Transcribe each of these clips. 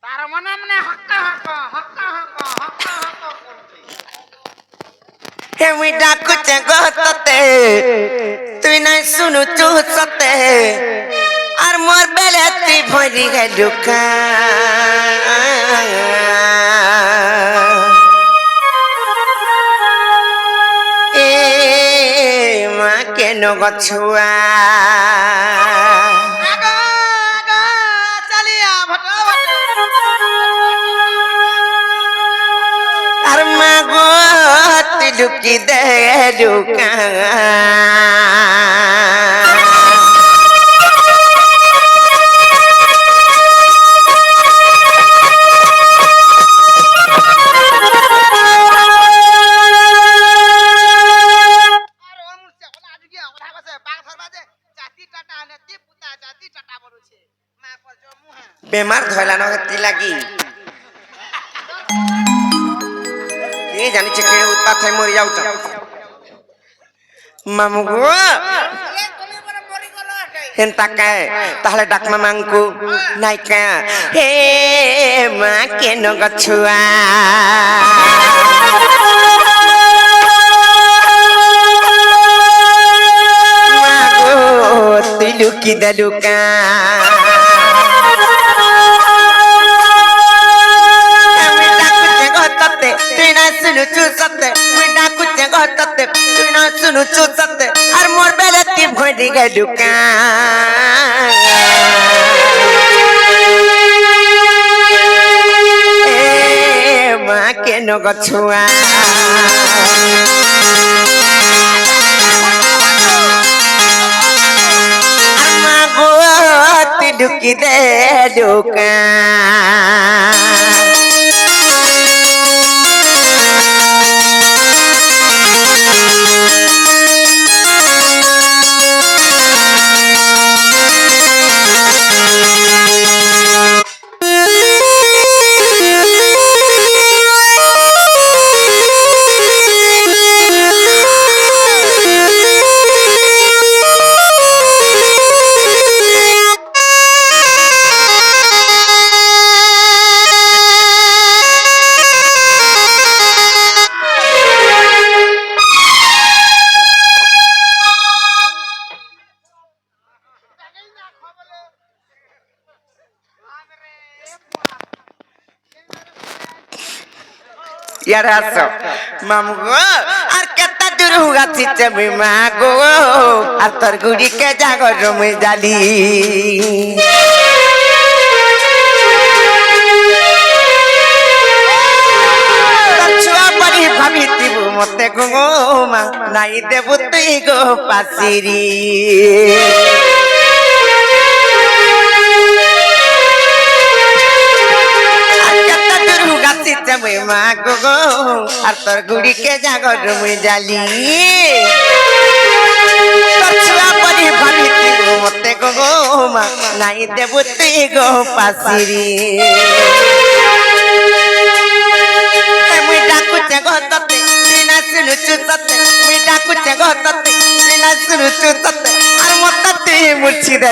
তার মনে মনে হক্কা হক্কা হক্কা হক্কা হক্কা হক্কা করছে হেমি ডাকুছে গততে তুই নাই শুনু চুসতে আর মোর বেলে তুই ভরি গে ঢুকা এ মা কেন গছুয়া আর মা গো তুই লুকি দে ঢুকা বেমার ধরলানো হতে লাগি কে জানিছে কে উৎপাত হয়ে মরি যাও মামু গো হেন্তা কে তাহলে ডাক মামাঙ্কু নাই কে হে মা কেন গছুয়া মা গো তুই লুকি দে লুকা শুনু চুসতে আর মোর বেলে তুই ভরি গে ঢুকা মা কেন গছুয়া আর মা গো তুই ঢুকি দে ঢুকা ইয়ারে আসো মামু গো আর কেতা দূর হুগা চিচে মা গো আর তোর গুড়ি কে জাগর রমে জালি ছুয়া পরি ভাবিতিবু মতে গো মা নাই দেবু তুই গো পাসিরি মা গো আর তোর গুড়ি কে জাগর রুমে জালি ছুয়া পরি ভাবিতিবু মতে গো মা নাই দেবু তুই গো পাসিরি মুই ডাকুছে গততে তুই না শুনু চুসতে মুই ডাকুছে গততে তুই না শুনু চুসতে আর মতে তুই মুছি দে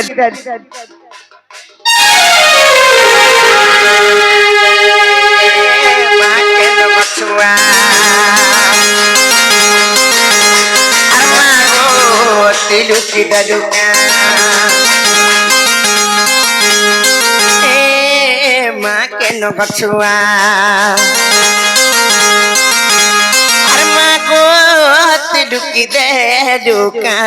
মা কেন গছুয়া আর মা গো তুই লুকি দে ঢুকা মা কেন গছুয়া আর মা গো তুই লুকি দে ঢুকা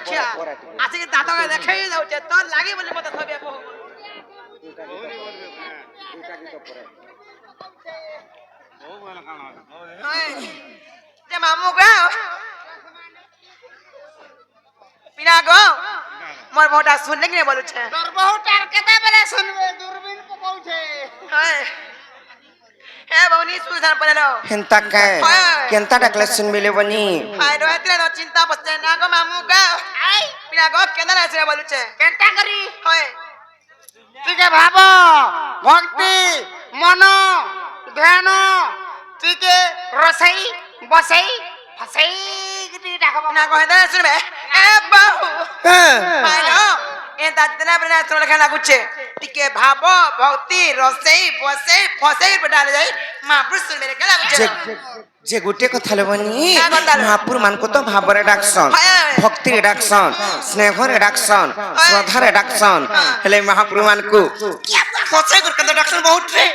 ଦେଖିଆ ଆସିକି ଦାନ୍ତ ଦେଖେଇ ଦଉଛେ ତୋର ଲାଗି ବୋଲି ମତେ ସବେ ବହୁ যে মামু গো পিনা গো মোর বউটা শুনলে কি বলুছে তোর বউটার কেতে বেলে শুনবে দূরবীন পকাউছে এ বউনি সুধান পড়লো হেন্তা কে কেনতা ডাকলে শুনবিলে বনি আই রহিতরে ন চিন্তা বসছে না গো মামু গো আই পিনা গো কেনা আছে বলুছে কেনটা করি হয় ঠিক ভাবো ভক্তি মন ধ্যান ঠিক রসই বসই ফসই গিটি রাখব না কহে দে শুনবে এ বাহু আইলো এ দাদনা বনা তোর খানা গুছে টিকে ভাবো ভক্তি রসই বসই ফসই বডালে যাই মহাপুর শুনবে কেলা গুছে যে গোটে কথা লবনি মহাপুর মানকো তো ভাবরে ডাকছন ভক্তিরে ডাকছন স্নেহরে ডাকছন শ্রদ্ধারে ডাকছন হেলে মহাপুর মানকো ফসই গুর কত ডাকছন বহুত রে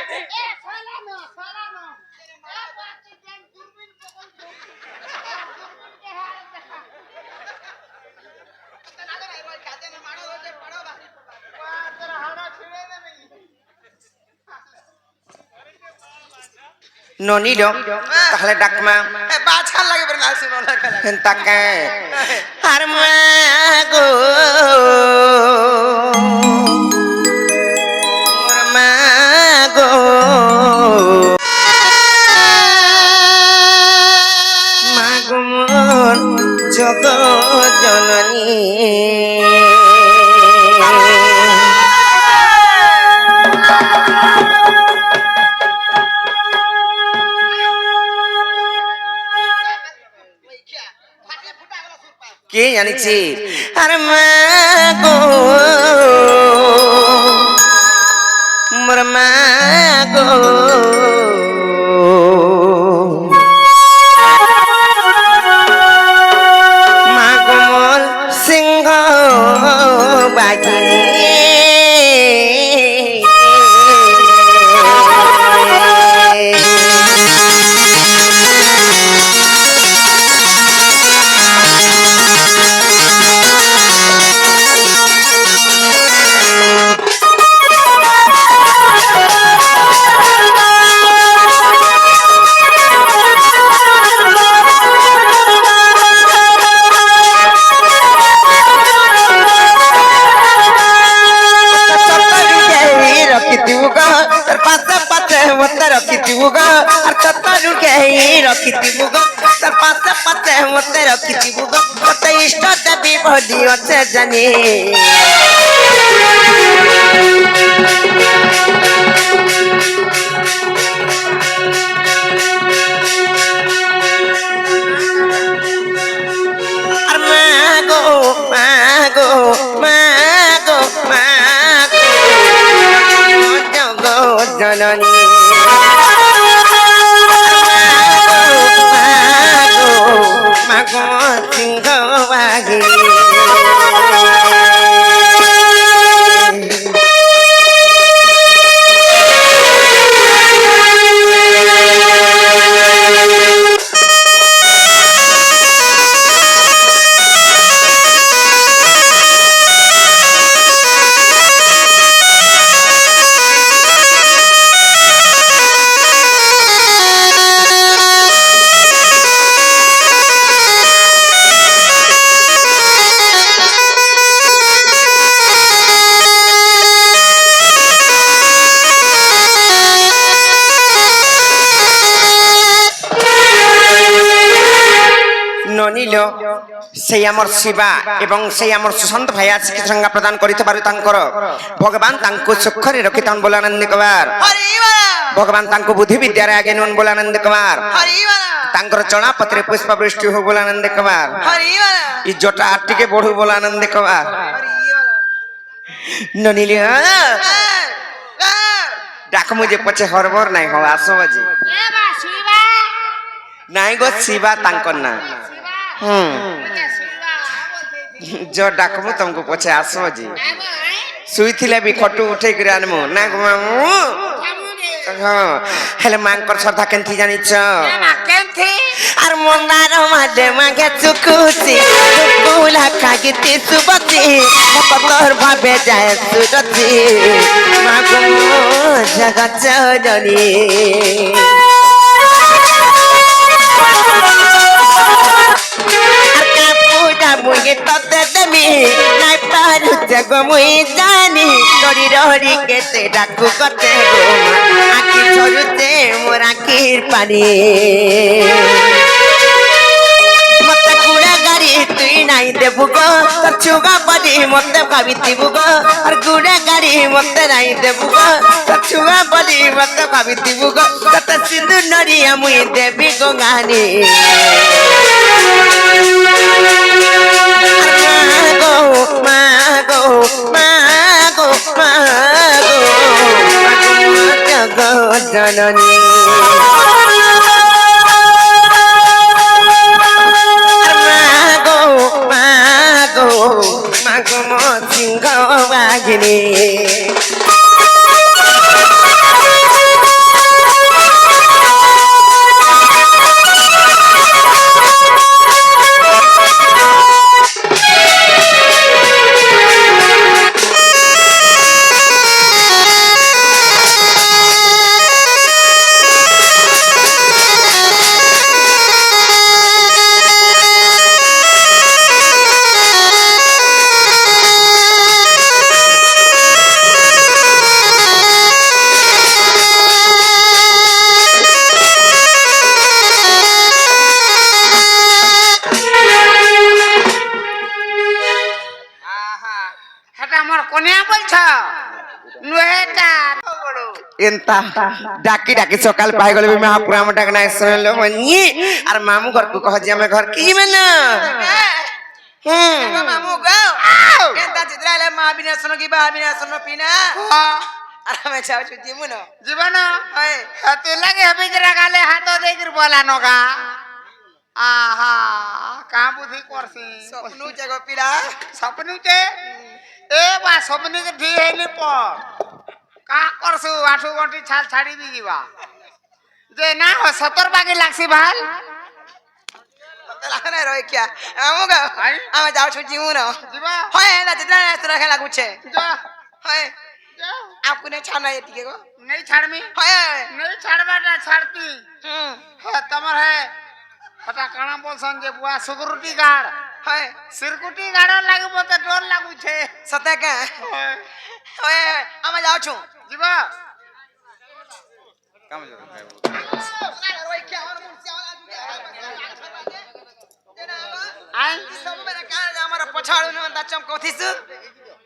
ননিল তাহলে ডাকমা বাছাল লাগে বলে না শুনো না খেলা হেন্তাকে আর মা গো মোর মা গো মা গো মোর জগৎ জননী কে জানিছি আরে মা গো মোর মা গো মা গো মোর সিংহ বাগিনী জানি আর মা গো মা গো মা গো মা গো জগৎ জননী মা গো সিংহ বাগিনী ননিল সেই আমার শিবা এবং সেই আমার সুশান্ত ভাই আজকে সংজ্ঞা প্রদান করিতে পারি তাঙ্কর ভগবান তাঙ্কু সুখরে রখিতান বলে আনন্দ কুমার ভগবান তাঙ্কু বুদ্ধি বিদ্যারে আগে নুন বলে আনন্দ কুমার তাঙ্কর চଣା পত্রে পুষ্প বৃষ্টি হো বলে আনন্দ কুমার ই জটা আর টিকে বড়ু বলে আনন্দ কুমার ননিল ডাকমু যে পছে হরবর নাই হো আসো বাজি নাই গো শিবা তাঙ্কর না जो डाकमु तुमको पछे आसो जी सुई थिले भी खटू उठे कर आनमु ना गो मामू ହଁ ହେଲେ ମାଙ୍କର ଶ୍ରଦ୍ଧା କେମିତି ଜାଣିଛ ମା କେନ୍ତି আর মন্দার মাঝে মাঘে চুকুছি কুলা কাগিতে সুবতি কতর ভাবে যায় সুরতি মাগো জগৎ জননী পূজা মুই ততে দেমি নাই পারু জগ মুই জানি ডরি ডরি কেতে ডাকু কতে গো আখি ঝরুতে মোর আখির পানি মতে গুড়া গাড়ি তুই নাই দেবু গো তোর চুগা বলি মতে ভাবিতিবু গো আর গুড়া গাড়ি মতে নাই দেবু গো তোর চুগা বলি মতে ভাবিতিবু গো কত সিন্ধু নরিয়া মুই দেবি গো গানি মাগো মাগো মাগো মাগো জগৎ জননী মাগো মাগো মাগো মো সিংহ বাঘিনী হেটা আমার কোনিয়া বলছ নুহেটা এন্তা ডাকি ডাকি সকাল পাই গলে মহাপুরা আমার ডাক নাই শুনলো মনি আর মামু ঘর কু কহ যে আমি ঘর কি মানে গো মামু গো কেনতা চিত্রালে মা বিনা শুনো কি বা বিনা শুনো পিনা আর আমি যাচ্ছি জীবন জীবন হয় তুই লাগে হবে জরা গালে হাত দেখির বলা নগা আহা কা বুদ্ধি করছি স্বপ্ন জাগো পিলা স্বপ্নুতে এ বা স্বপ্নুকে ঠিক হইনি পর কা করছু আঠু গন্টি ছাল ছাড়ি দি দিবা যে না হ 70 বাকি লাগছি ভাল লাগনে রই কিয়া মামু গো আমি যাচ্ছি জীবন দিবা হয় না চিত্রালে শুনো খেলা গুছে যা হয় যা আপনি ছানা এটিকে গো नहीं ছাড়মি হয় नहीं ছাড়বাটা ছাড়তি হুম হ্যাঁ তোমার হ্যাঁ ওটা কানা বলছন যে বুয়া সিকিউরিটি গার্ড হয় সিকিউরিটি গার্ড লাগি মতে ডর লাগুছে সতে কে হয় আমি যাচ্ছি ଯିବା ଆଇ আমার পছাড়ু না চমকথিস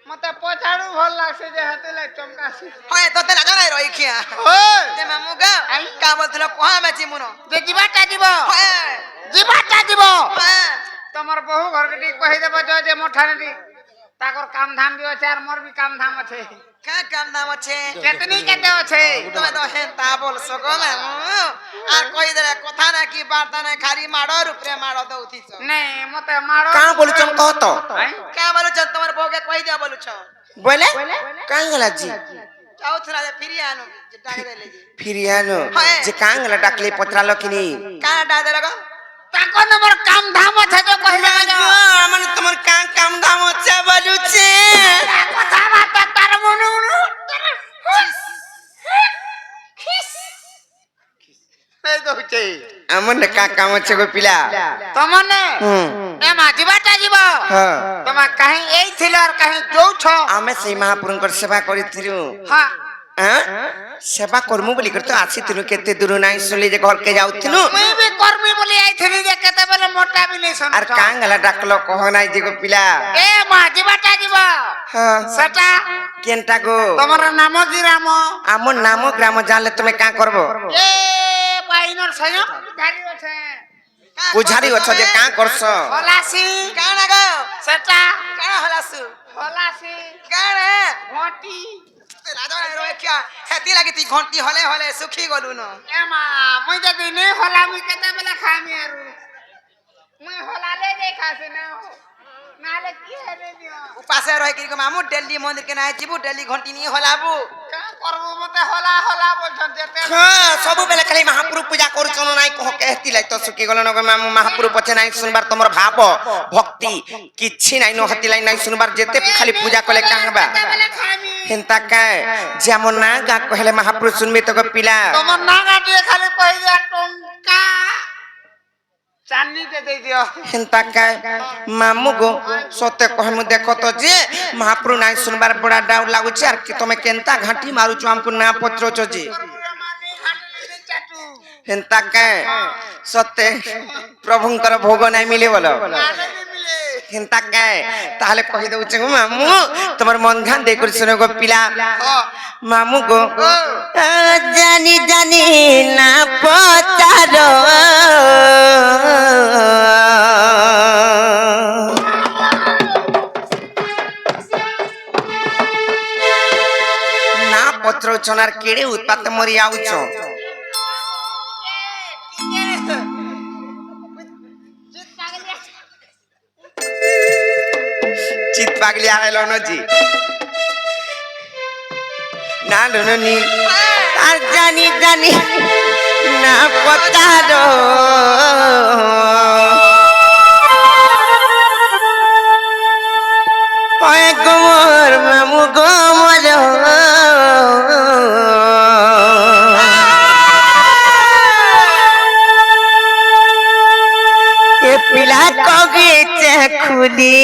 মতে পছাড়ু ভাল লাগছে যে হাতে লাগ চমকাছি হয় তোতে লাগা নাই রই খিয়া ওই যে মামু গো কা বলছিল কোহা মেচি মুনো যে ଯିବାଟା ଯିବ হয় ଯିବାଟା ଯିବ হয় তোমার বহু ঘরকে ঠিক কই দেব যে মোঠানে তাকর কাম ধাম বি আছে আর মোর বি কাম ধাম আছে কা কাম নাম আছে কেতনি কেতে আছে তুমি তো হেন তা বলছো গো মামু আর কই দেলে কথা না কি বার্তা না খালি মাড়র উপরে মাড় দউতিছ নে মতে মারো কাঁ বলুছন কহ তো কা বলছ তোমার বউকে কই দিয়া বলছ বলে কাঁ গলা জি যাও থরা যে ফিরি আনো যে ডাকে দেলে যে ফিরিয়ানো যে কাঁ গলা ডাকলে পত্রালো কিনি কা ডাকে দেলে গো তাকর নম্বর কাম ধাম আছে তো কই দেব মানে তোমার কাঁ কাম দাম হচ্ছে বলুছে কথা বার্তা তার মনে এই তো হচ্ছে আমার না কাঁ কাম হচ্ছে গো পিলা তমনে এ মা ଯିବାଟା ଯିବ হ্যাঁ তোমা কাহি এই ছিল আর কাহি যৌছ আমি সেই মহাপুরঙ্কর সেবা করিଥିଲୁ হ্যাঁ সেবা করমু বলি করে তো আসিଥିଲୁ কেতে দূর নাই শুনলি যে ঘরকে যাଉଥିଲୁ মুই বি কর্মী বলি আইছিলি যে কেতেবেলে মোটা বি নেই শুন আর কাঁ গলা ডাকলো কহ নাই যে গো পিলা এ মা ଯିବାଟା ଯିବ হ্যাঁ সেটা কেনটা গো তোমার নাম কি রাম আমার নাম গ্রাম জানলে তুমি কাঁ করব এ বাইনর সয়ং ধারি আছে বুঝারি অছ যে কাঁ করছ হলাসি কানা গো সেটা কানা হলাসু হলাসি কানা ঘটি রাজা রই কিয়া হেতি লাগি তুই ঘন্টি হলে হলে সুখী গলু ন এ মা মুই যদি নে হলা মুই কেতেবেলে খামি আর মুই হলালে দেখাছি না নালে কি হেরে দিও উপাসে রই কি মামু দিল্লি মন্দির के নাই जीबू दिल्ली घंटी नहीं हलाबू কা করবো মতে হলা হলা বলছন যেতে হ্যাঁ ସବୁବେଳେ ଖାଲି ମହାପୁରୁ ପୂଜା କରୁଛନ ନାଇଁ କହ କେହେତି ଲାଗି ତ ଶୁକି ଗଲ ନଗ ମାମୁ ମହାପୁରୁ ପଛେ ନାଇଁ ଶୁନବାର ତମର ଭାବ ଭକ୍ତି କିଛି ନାଇଁ ନ ହତି ଲାଗି ନାଇଁ ଶୁନବାର ଯେତେ ଖାଲି ପୂଜା କଲେ କାଁ ହେବା কেবেলে খাইমি হেন্তা কায় যে আমার না গা কহেলে মহাপুরু শুনবি তো পিলা তোমার নাগা দিয়ে খালি কই দিয়া টঙ্কা চান্নি দে দেই দিও হেন্তা কায় মামু গো সতে কহে মু দেখো তো যে মহাপুরু নাই শুনবার বড়া ডাউট লাগুছে আর কি তুমি কেনতা ঘাটি মারুছো আমকু না পত্রছ যে মানি হাটলি চাটু হেন্তা কায় সতে প্রভুঙ্কর ভোগ নাই মিলে বলো নাগনি মিলে হেন্তা কায় তাহলে কহি দউছে গো মামু তোমার মন ধ্যান দে করি শুনো গো পিলা মামু গো জানি জানি না পচারো না পত্র চনার কেড়ে উৎপাত মরি আউছ চিত পাগলি আইল নজি না লুনি আর জানি জানি না পচারো ওই গোমর মামু গোমর এ পিলা কগিছে খুলি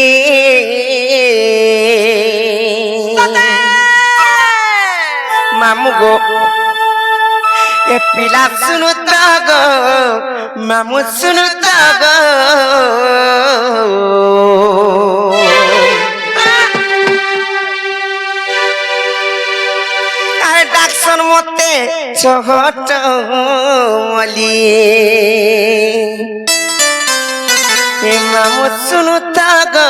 মামু গো এ পিলা শুনু তো গো মামু শুনু তো গো আর ডাকসন মতে ছোট মলি এ মামু শুনু তো গো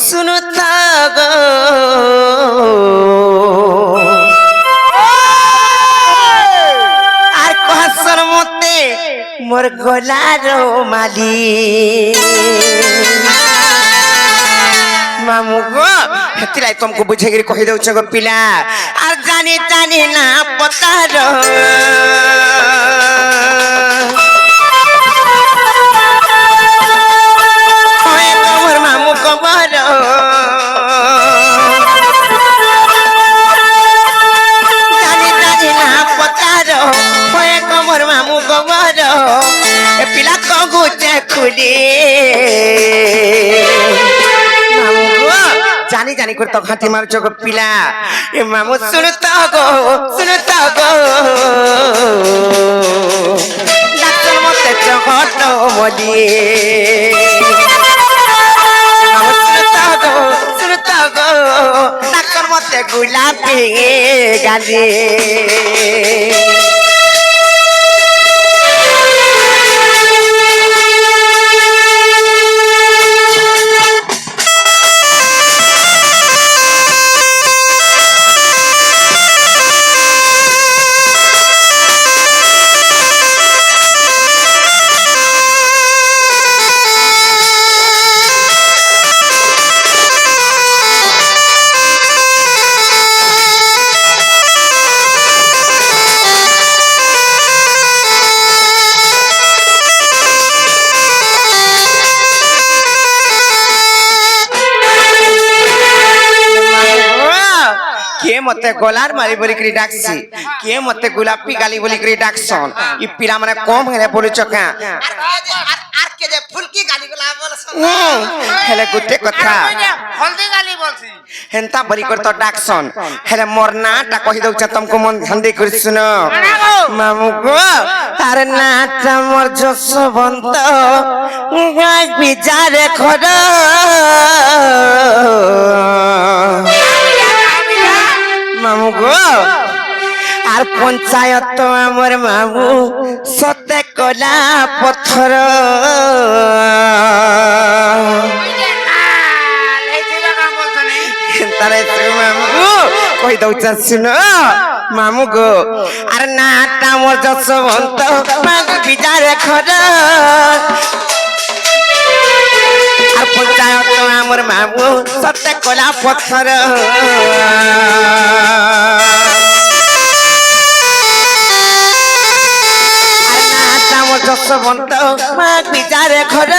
শুনু তো গো আর কহসন মতে মোর গলার মালি মামু গো হেতিলাই তুমକୁ বুঝেগিরি কহি দেউছ গো পিলা আর জানি জানি না পতার ওই মোর মামু কবর জানি জানি না পতার ওই মোর মামু কবর এ পিলা কগুছে খুলি জানি জানি করে তো ঘাটি মারছ গো পিলা এ মামু শুনতা গো ডাক্তার মতে চহট মলি মামু শুনতা গো ডাক্তার মতে গোলাপি গালি কে মতে গলার মারি বলি করি ডাকছি কে মতে গোলাপি গালি বলি করি ডাকছন ই পিলা মানে কম হেলে বলুছ কা আর কে যে ফুলকি গালি গলা বলছ হেলে গুটে কথা হলদি গালি বলছি হেন্তা বলি কর তো ডাকছন হেলে মোর নাটা কহি দউছ তমকু মন ধ্যান করি শুনো মামু গো তার নাটা মোর যশবন্ত গায় বিচারে খড মামু গো আর পঞ্চায়েত আমার মামু সতে কলা পথর তারে মামু কই দউছ শুনো মামু গো আর নাটা মোর যশবন্ত বিচারে খড আর পঞ্চায়েত আমার মামু সতে কলা পথর আমার যশবন্ত মাঘ বিচারে ঘর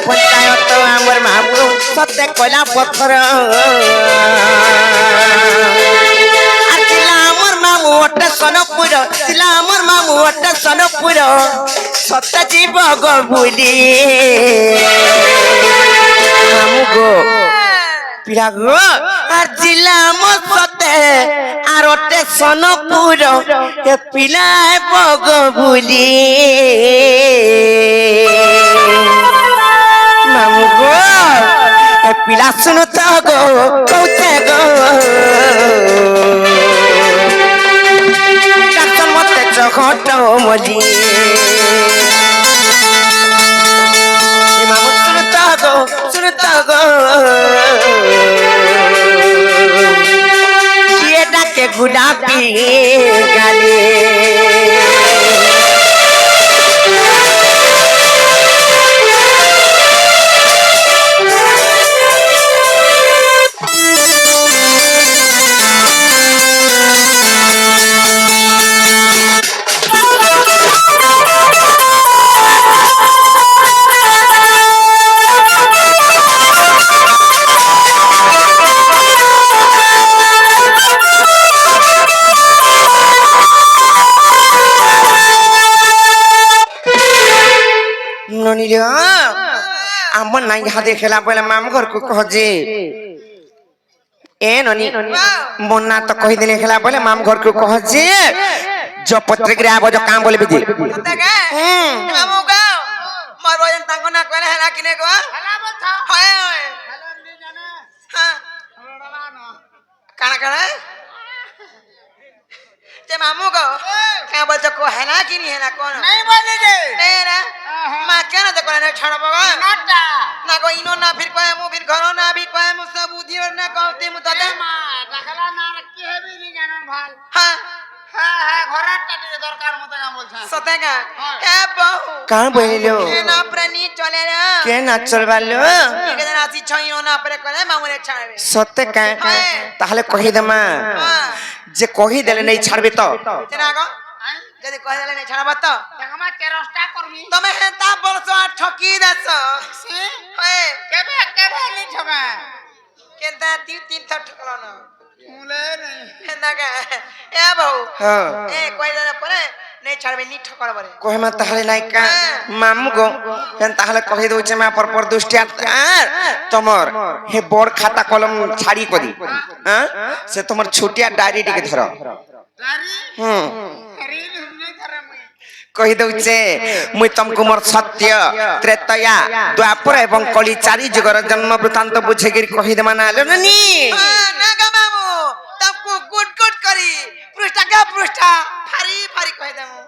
পঞ্চায়ত আমার মামু সত্যি কয়লা পথর আর ছিল আমার মামু ওটা সনপুর ছিল আমার মামু ওটা সনপুর সত্য জীব গো ভুলি মামু গো পিড়া গো আর ছিল আমার সতে আর ওটে সনপুর এ পিলায় বগ ভুলি মামু গো এ পিলা শুনো তো গো কৌতে গো ডাক্তার মতে চঘট মলি মামু শুনো তো গো কিয়ে ডাকে গুলাপি গালে ননিল আমার নাই হাতে খেলা বলে মাম ঘরକୁ কহজে এ ননি মন্না তো কহি দিলে খেলা বলে মাম ঘরକୁ কহজে জ পত্রিকা আবজ কাম বলে বিদি সতেকা মামু গো মোর বজন তাঙ্ক না কইলে হেলা কিনে গো হেলা বলছ হয় হয় হেলা নি জানে হ্যাঁ রড়লা ন কানা কানা ते मामू को क्या बोलते को है ना कि नहीं है ना कौन नहीं बोले जे नहीं ना माँ क्या ना तो कौन है छाड़ा बगा नटा ना को इनो ना फिर कोई मु फिर घरों ना भी कोई मु सब उधी और ना कहते मु तो ए मा দেখলা না রাখি হেবি নি জানন ভাল हाँ হ্যাঁ হ্যাঁ ঘরটা টিকে দরকার মত কাম বলছ सतेगा ए बहु কাম বলিলো ये ना प्रणी चले ना কে নাচল বালো ये कहते ना सी छइयो ना पर कोने मामू ने छाड़े সত্যি কা তাহলে কহি দেমা हाँ যে কহি দেলে নেই ছাড়বে তো तेरा को यदि कह देले नहीं छाड़ा बत्तो দেখমা চেষ্টা করবি तुम्हें हेता बोलसो आ ठकी दसो সি ओए কেবে কেবে নি ঠকা केनता तीन थर ठकलो ना মুলে নেই हेता का ए बहु হ্যাঁ ए कोई देले परे नहीं छाड़बे नी ठकड़ बरे কহিমা তাহলে নাই কা মামু গো হেন তাহলে কহি দউছে মা পর দুষ্টি আর তোমার হে বড় খাতা কলম ছাড়ি করি হ্যাঁ সে তোমার ছুটিয়া ডায়েরি টিকে ধর দারি হুম আরে নি ধরে মুই কহি দউছে মুই তমকু মোর সত্য ত্রেতয়া দ্বাপর এবং কলি চারি যুগর জন্ম বৃত্তান্ত বুঝে গিরি কহি দেমা না লো নি ना गा मामू तबको गुड गुड करी पृष्ठा का पृष्ठा फारी फारी कह देमु